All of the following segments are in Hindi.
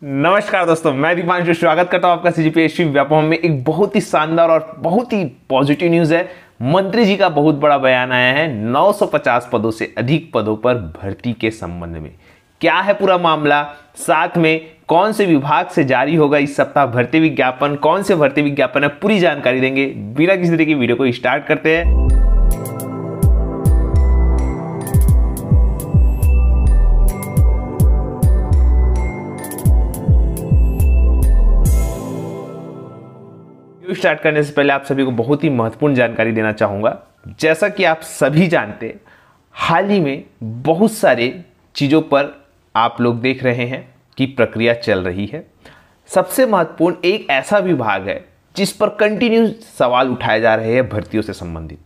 नमस्कार दोस्तों, मैं दीपांशु स्वागत करता हूं आपका सीजीपीएससी व्यापम में। एक बहुत ही शानदार और बहुत ही पॉजिटिव न्यूज है। मंत्री जी का बहुत बड़ा बयान आया है 950 पदों से अधिक पदों पर भर्ती के संबंध में। क्या है पूरा मामला, साथ में कौन से विभाग से जारी होगा इस सप्ताह भर्ती विज्ञापन, कौन से भर्ती विज्ञापन है, पूरी जानकारी देंगे। बिना किसी तरह की वीडियो को स्टार्ट करते हैं। स्टार्ट करने से पहले आप सभी को बहुत ही महत्वपूर्ण जानकारी देना चाहूंगा। जैसा कि आप सभी जानते हैं, हाल ही में बहुत सारे चीज़ों पर आप लोग देख रहे हैं कि प्रक्रिया चल रही है। सबसे महत्वपूर्ण एक ऐसा विभाग है जिस पर कंटिन्यू सवाल उठाए जा रहे हैं भर्तियों से संबंधित।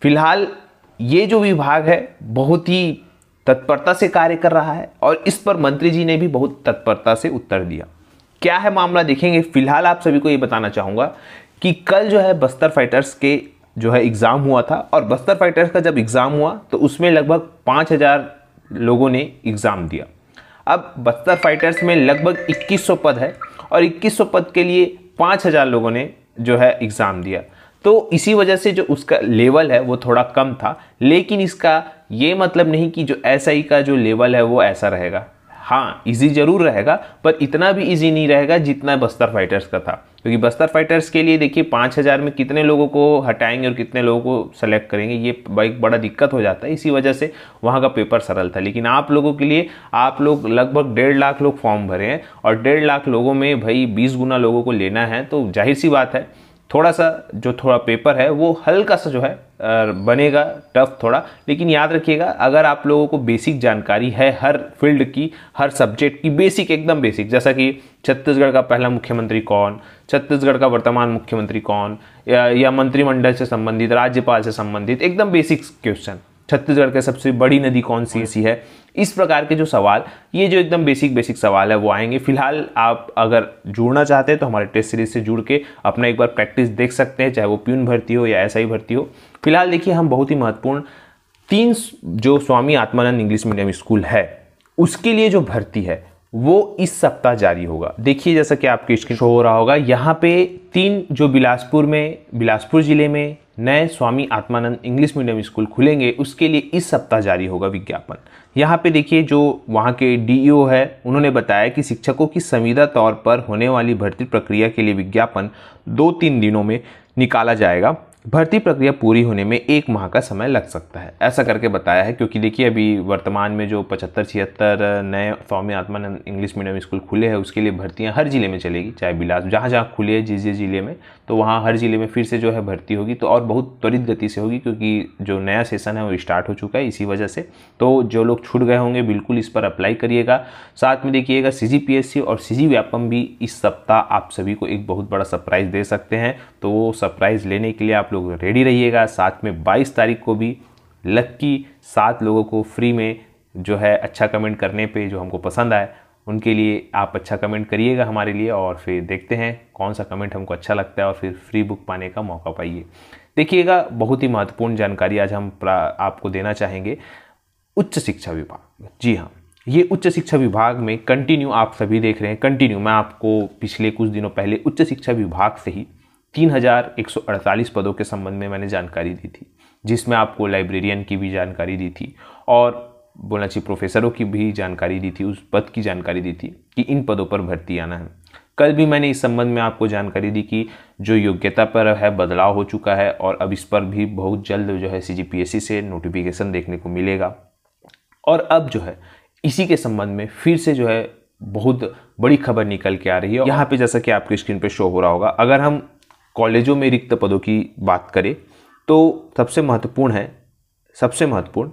फिलहाल ये जो विभाग है बहुत ही तत्परता से कार्य कर रहा है और इस पर मंत्री जी ने भी बहुत तत्परता से उत्तर दिया। क्या है मामला देखेंगे। फिलहाल आप सभी को ये बताना चाहूँगा कि कल जो है बस्तर फाइटर्स के जो है एग्ज़ाम हुआ था और बस्तर फाइटर्स का जब एग्ज़ाम हुआ तो उसमें लगभग 5000 लोगों ने एग्ज़ाम दिया। अब बस्तर फाइटर्स में लगभग 2100 पद है और 2100 पद के लिए 5000 लोगों ने जो है एग्ज़ाम दिया। तो इसी वजह से जो उसका लेवल है वो थोड़ा कम था, लेकिन इसका ये मतलब नहीं कि जो एसआई का जो लेवल है वो ऐसा रहेगा। हाँ, इजी जरूर रहेगा पर इतना भी इजी नहीं रहेगा जितना बस्तर फाइटर्स का था, क्योंकि बस्तर फाइटर्स के लिए देखिए 5000 में कितने लोगों को हटाएंगे और कितने लोगों को सेलेक्ट करेंगे, ये एक बड़ा दिक्कत हो जाता है। इसी वजह से वहाँ का पेपर सरल था। लेकिन आप लोगों के लिए आप लोग लगभग 1.5 लाख लोग फॉर्म भरे हैं और 1.5 लाख लोगों में भाई 20 गुना लोगों को लेना है, तो जाहिर सी बात है थोड़ा पेपर है वो हल्का सा जो है बनेगा टफ थोड़ा। लेकिन याद रखिएगा, अगर आप लोगों को बेसिक जानकारी है हर फील्ड की, हर सब्जेक्ट की बेसिक, एकदम बेसिक, जैसा कि छत्तीसगढ़ का पहला मुख्यमंत्री कौन, छत्तीसगढ़ का वर्तमान मुख्यमंत्री कौन, या मंत्रिमंडल से संबंधित, राज्यपाल से संबंधित एकदम बेसिक क्वेश्चन, छत्तीसगढ़ की सबसे बड़ी नदी कौन सी है, इस प्रकार के जो सवाल, ये जो एकदम बेसिक सवाल है वो आएंगे। फिलहाल आप अगर जुड़ना चाहते हैं तो हमारे टेस्ट सीरीज से जुड़ के अपना एक बार प्रैक्टिस देख सकते हैं, चाहे वो प्यून भर्ती हो या एसआई भर्ती हो। फिलहाल देखिए, हम बहुत ही महत्वपूर्ण 3 जो Swami Atmanand English medium school है उसके लिए जो भर्ती है वो इस सप्ताह जारी होगा। देखिए, जैसा कि आपके स्क्रीन शो हो रहा होगा, यहाँ पे 3 जो बिलासपुर जिले में नए Swami Atmanand English medium school खुलेंगे, उसके लिए इस सप्ताह जारी होगा विज्ञापन। यहाँ पे देखिए, जो वहाँ के डीईओ है उन्होंने बताया कि शिक्षकों की संविदा तौर पर होने वाली भर्ती प्रक्रिया के लिए विज्ञापन 2-3 दिनों में निकाला जाएगा। भर्ती प्रक्रिया पूरी होने में 1 माह का समय लग सकता है, ऐसा करके बताया है। क्योंकि देखिए, अभी वर्तमान में जो 75-76 नए Swami Atmanand English medium school खुले हैं उसके लिए भर्तियां हर जिले में चलेगी, चाहे जहाँ जहाँ खुले है जिस जिले में, तो वहाँ हर जिले में फिर से जो है भर्ती होगी, तो और बहुत त्वरित गति से होगी, क्योंकि जो नया सेशन है वो स्टार्ट हो चुका है। इसी वजह से तो जो लोग छूट गए होंगे बिल्कुल इस पर अप्लाई करिएगा। साथ में देखिएगा, सीजीपीएससी और सीजी व्यापम भी इस सप्ताह आप सभी को एक बहुत बड़ा सरप्राइज दे सकते हैं, तो वो सरप्राइज लेने के लिए आप लोग रेडी रहिएगा। साथ में 22 तारीख को भी लक्की 7 लोगों को फ्री में जो है अच्छा कमेंट करने पे जो हमको पसंद आए उनके लिए आप अच्छा कमेंट करिएगा हमारे लिए, और फिर देखते हैं कौन सा कमेंट हमको अच्छा लगता है और फिर फ्री बुक पाने का मौका पाइए। देखिएगा, बहुत ही महत्वपूर्ण जानकारी आज हम आपको देना चाहेंगे। उच्च शिक्षा विभाग, जी हाँ, ये उच्च शिक्षा विभाग में कंटिन्यू आप सभी देख रहे हैं। कंटिन्यू मैं आपको पिछले कुछ दिनों पहले उच्च शिक्षा विभाग से ही 3148 पदों के संबंध में मैंने जानकारी दी थी, जिसमें आपको लाइब्रेरियन की भी जानकारी दी थी और बोलना चाहिए प्रोफेसरों की भी जानकारी दी थी, उस पद की जानकारी दी थी कि इन पदों पर भर्ती आना है। कल भी मैंने इस संबंध में आपको जानकारी दी कि जो योग्यता पर है बदलाव हो चुका है और अब इस पर भी बहुत जल्द जो है सीजीपीएससी से नोटिफिकेशन देखने को मिलेगा। और अब जो है इसी के संबंध में फिर से जो है बहुत बड़ी खबर निकल के आ रही है। यहाँ पे जैसा कि आपकी स्क्रीन पे शो हो रहा होगा, अगर हम कॉलेजों में रिक्त पदों की बात करें तो सबसे महत्वपूर्ण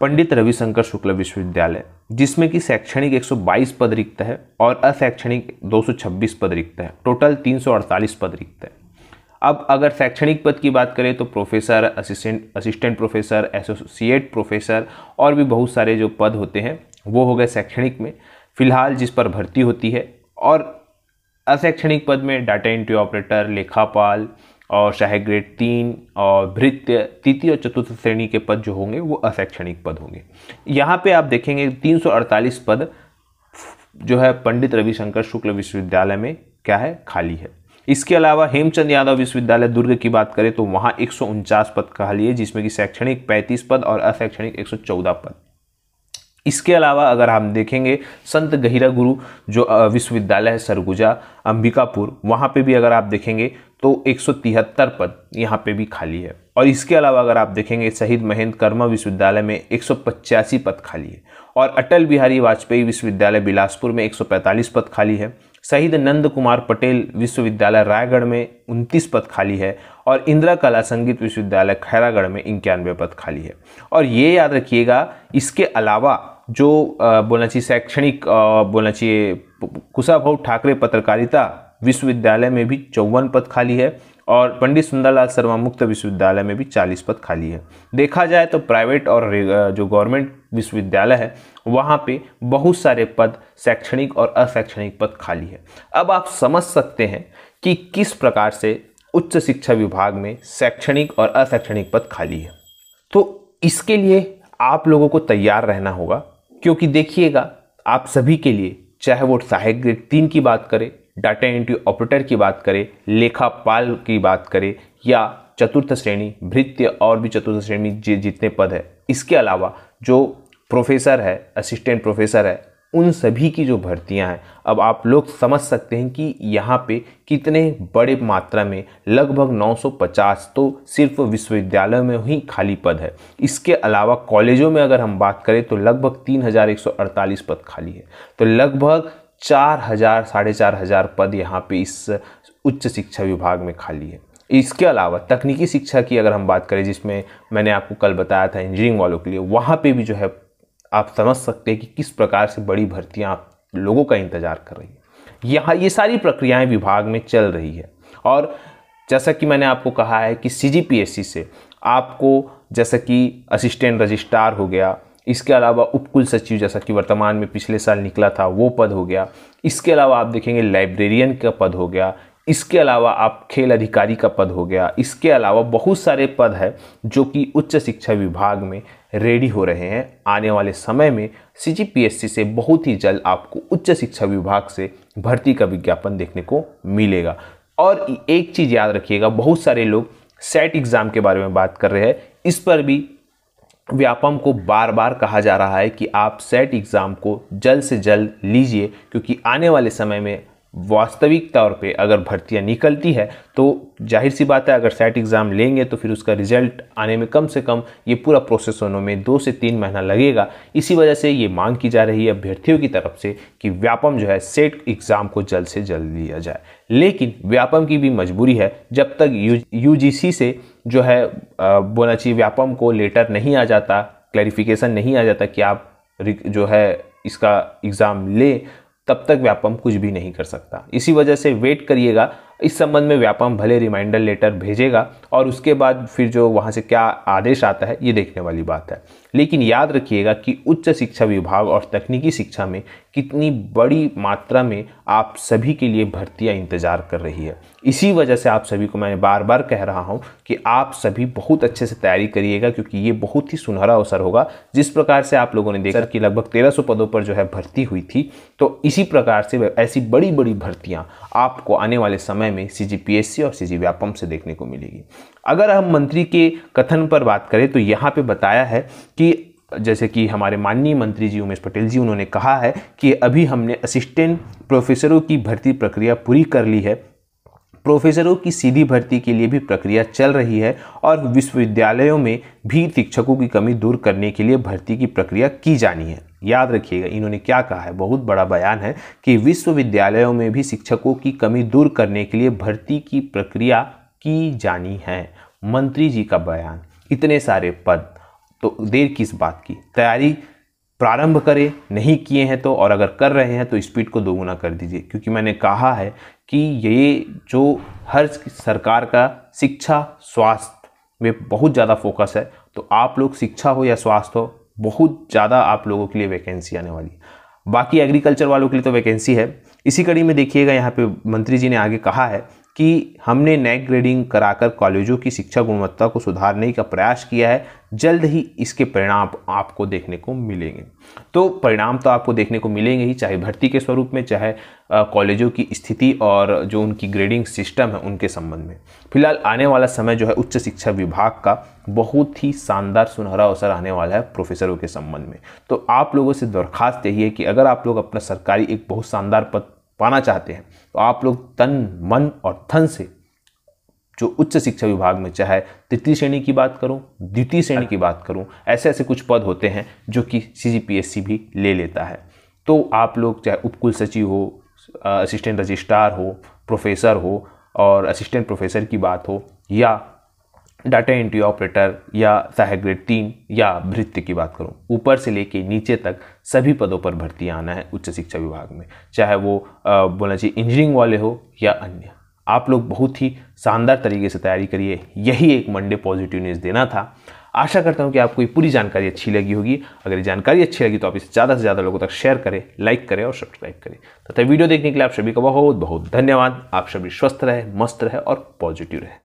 पंडित रविशंकर शुक्ल विश्वविद्यालय, जिसमें कि शैक्षणिक 122 पद रिक्त है और अशैक्षणिक 226 पद रिक्त है। टोटल 348 पद रिक्त है। अब अगर शैक्षणिक पद की बात करें तो professor, assistant professor, associate professor और भी बहुत सारे जो पद होते हैं वो हो गए शैक्षणिक में फिलहाल जिस पर भर्ती होती है। और अशैक्षणिक पद में डाटा एंट्री ऑपरेटर, लेखापाल और चाहे ग्रेड 3 और भृत्य तृतीय और चतुर्थ श्रेणी के पद जो होंगे वो अशैक्षणिक पद होंगे। यहाँ पे आप देखेंगे 348 पद जो है पंडित रविशंकर शुक्ल विश्वविद्यालय में क्या है, खाली है। इसके अलावा हेमचंद यादव विश्वविद्यालय दुर्ग की बात करें तो वहाँ 149 पद खाली है, जिसमें कि शैक्षणिक 35 पद और अशैक्षणिक 114 पद। इसके अलावा अगर हम देखेंगे संत गहिरा गुरु जो विश्वविद्यालय है सरगुजा अंबिकापुर, वहाँ पे भी अगर आप देखेंगे तो 173 पद यहाँ पे भी खाली है। और इसके अलावा अगर आप देखेंगे शहीद महेंद्र कर्मा विश्वविद्यालय में 185 पद खाली है। और अटल बिहारी वाजपेयी विश्वविद्यालय बिलासपुर में 145 पद खाली है। शहीद नंद कुमार पटेल विश्वविद्यालय रायगढ़ में 29 पद खाली है। और इंदिरा कला संगीत विश्वविद्यालय खैरागढ़ में 91 पद खाली है। और ये याद रखिएगा, इसके अलावा जो बोलना चाहिए शैक्षणिक बोलना चाहिए कुशाभाऊ ठाकरे पत्रकारिता विश्वविद्यालय में भी 54 पद खाली है। और पंडित सुंदरलाल शर्मा मुक्त विश्वविद्यालय में भी 40 पद खाली है। देखा जाए तो प्राइवेट और जो गवर्नमेंट विश्वविद्यालय है वहाँ पे बहुत सारे पद शैक्षणिक और अशैक्षणिक पद खाली है। अब आप समझ सकते हैं कि किस प्रकार से उच्च शिक्षा विभाग में शैक्षणिक और अशैक्षणिक पद खाली है। तो इसके लिए आप लोगों को तैयार रहना होगा, क्योंकि देखिएगा आप सभी के लिए, चाहे वो सहायक ग्रेड 3 की बात करें, डाटा एंट्री ऑपरेटर की बात करें, लेखापाल की बात करें, या चतुर्थ श्रेणी भृत्य और भी चतुर्थ श्रेणी जितने पद है, इसके अलावा जो प्रोफेसर है, असिस्टेंट प्रोफेसर है, उन सभी की जो भर्तियां हैं, अब आप लोग समझ सकते हैं कि यहाँ पे कितने बड़े मात्रा में लगभग 950 तो सिर्फ विश्वविद्यालय में ही खाली पद है। इसके अलावा कॉलेजों में अगर हम बात करें तो लगभग 3148 पद खाली है। तो लगभग 4000 साढ़े 4000 पद यहाँ पे इस उच्च शिक्षा विभाग में खाली है। इसके अलावा तकनीकी शिक्षा की अगर हम बात करें, जिसमें मैंने आपको कल बताया था इंजीनियरिंग वालों के लिए, वहाँ पे भी जो है आप समझ सकते हैं कि किस प्रकार से बड़ी भर्तियां आप लोगों का इंतजार कर रही है। यहाँ ये सारी प्रक्रियाएं विभाग में चल रही है। और जैसा कि मैंने आपको कहा है कि सीजीपीएससी से आपको जैसा कि असिस्टेंट रजिस्ट्रार हो गया, इसके अलावा उपकुल सचिव जैसा कि वर्तमान में पिछले साल निकला था वो पद हो गया, इसके अलावा आप देखेंगे लाइब्रेरियन का पद हो गया, इसके अलावा आप खेल अधिकारी का पद हो गया, इसके अलावा बहुत सारे पद है जो कि उच्च शिक्षा विभाग में रेडी हो रहे हैं। आने वाले समय में सीजीपीएससी से बहुत ही जल्द आपको उच्च शिक्षा विभाग से भर्ती का विज्ञापन देखने को मिलेगा। और एक चीज़ याद रखिएगा, बहुत सारे लोग सेट एग्ज़ाम के बारे में बात कर रहे हैं, इस पर भी व्यापम को बार बार कहा जा रहा है कि आप सेट एग्ज़ाम को जल्द से जल्द लीजिए, क्योंकि आने वाले समय में वास्तविक तौर पे अगर भर्तियां निकलती है तो जाहिर सी बात है, अगर सेट एग्ज़ाम लेंगे तो फिर उसका रिजल्ट आने में कम से कम ये पूरा प्रोसेस होने में 2 से 3 महीना लगेगा। इसी वजह से ये मांग की जा रही है अभ्यर्थियों की तरफ से कि व्यापम जो है सेट एग्ज़ाम को जल्द से जल्द लिया जाए। लेकिन व्यापम की भी मजबूरी है, जब तक यूजीसी से जो है बोलना चाहिए व्यापम को लेटर नहीं आ जाता, क्लैरिफिकेशन नहीं आ जाता कि आप जो है इसका एग्ज़ाम ले, तब तक व्यापम कुछ भी नहीं कर सकता। इसी वजह से वेट करिएगा। इस संबंध में व्यापम भले रिमाइंडर लेटर भेजेगा और उसके बाद फिर जो वहाँ से क्या आदेश आता है ये देखने वाली बात है। लेकिन याद रखिएगा कि उच्च शिक्षा विभाग और तकनीकी शिक्षा में कितनी बड़ी मात्रा में आप सभी के लिए भर्तियां इंतजार कर रही है। इसी वजह से आप सभी को मैं बार बार कह रहा हूं कि आप सभी बहुत अच्छे से तैयारी करिएगा, क्योंकि ये बहुत ही सुनहरा अवसर होगा। जिस प्रकार से आप लोगों ने देखा कि लगभग 1300 पदों पर जो है भर्ती हुई थी, तो इसी प्रकार से ऐसी बड़ी बड़ी भर्तियां आपको आने वाले समय में सीजीपीएससी और सीजी व्यापम से देखने को मिलेगी। अगर हम मंत्री के कथन पर बात करें तो यहाँ पे बताया है कि जैसे कि हमारे माननीय मंत्री जी उमेश पटेल जी, उन्होंने कहा है कि अभी हमने असिस्टेंट प्रोफेसरों की भर्ती प्रक्रिया पूरी कर ली है, प्रोफेसरों की सीधी भर्ती के लिए भी प्रक्रिया चल रही है और विश्वविद्यालयों में भी शिक्षकों की कमी दूर करने के लिए भर्ती की प्रक्रिया की जानी है। याद रखिएगा इन्होंने क्या कहा है, बहुत बड़ा बयान है कि विश्वविद्यालयों में भी शिक्षकों की कमी दूर करने के लिए भर्ती की प्रक्रिया की जानी है। मंत्री जी का बयान, इतने सारे पद, तो देर किस बात की, तैयारी प्रारंभ करें। नहीं किए हैं तो, और अगर कर रहे हैं तो स्पीड को दोगुना कर दीजिए, क्योंकि मैंने कहा है कि ये जो हर सरकार का शिक्षा स्वास्थ्य में बहुत ज़्यादा फोकस है, तो आप लोग शिक्षा हो या स्वास्थ्य हो, बहुत ज़्यादा आप लोगों के लिए वैकेंसी आने वाली है। बाकी एग्रीकल्चर वालों के लिए तो वैकेंसी है। इसी कड़ी में देखिएगा यहाँ पे मंत्री जी ने आगे कहा है कि हमने नैक ग्रेडिंग कराकर कॉलेजों की शिक्षा गुणवत्ता को सुधारने का प्रयास किया है। जल्द ही इसके परिणाम आपको देखने को मिलेंगे। तो परिणाम तो आपको देखने को मिलेंगे ही, चाहे भर्ती के स्वरूप में, चाहे कॉलेजों की स्थिति और जो उनकी ग्रेडिंग सिस्टम है उनके संबंध में। फिलहाल आने वाला समय जो है उच्च शिक्षा विभाग का बहुत ही शानदार सुनहरा अवसर आने वाला है प्रोफेसरों के संबंध में। तो आप लोगों से दरख्वास्त यही है कि अगर आप लोग अपना सरकारी एक बहुत शानदार पद पाना चाहते हैं तो आप लोग तन मन और धन से जो उच्च शिक्षा विभाग में, चाहे तृतीय श्रेणी की बात करूं, द्वितीय श्रेणी की बात करूं, ऐसे ऐसे कुछ पद होते हैं जो कि CGPSC भी ले लेता है। तो आप लोग चाहे उपकुल सचिव हो, असिस्टेंट रजिस्ट्रार हो, प्रोफेसर हो और असिस्टेंट प्रोफेसर की बात हो, या डाटा एंट्री ऑपरेटर, या चाहे ग्रेड 3 या भृत्य की बात करूं, ऊपर से लेके नीचे तक सभी पदों पर भर्ती आना है उच्च शिक्षा विभाग में, चाहे वो बोलना चाहिए इंजीनियरिंग वाले हो या अन्य। आप लोग बहुत ही शानदार तरीके से तैयारी करिए। यही एक मंडे पॉजिटिव न्यूज़ देना था। आशा करता हूं कि आपको ये पूरी जानकारी अच्छी लगी होगी। अगर ये जानकारी अच्छी लगी तो आप इसे ज़्यादा से ज़्यादा लोगों तक शेयर करें, लाइक करें और सब्सक्राइब करें। तथा वीडियो देखने के लिए आप सभी का बहुत बहुत धन्यवाद। आप सभी स्वस्थ रहे, मस्त रहे और पॉजिटिव रहे।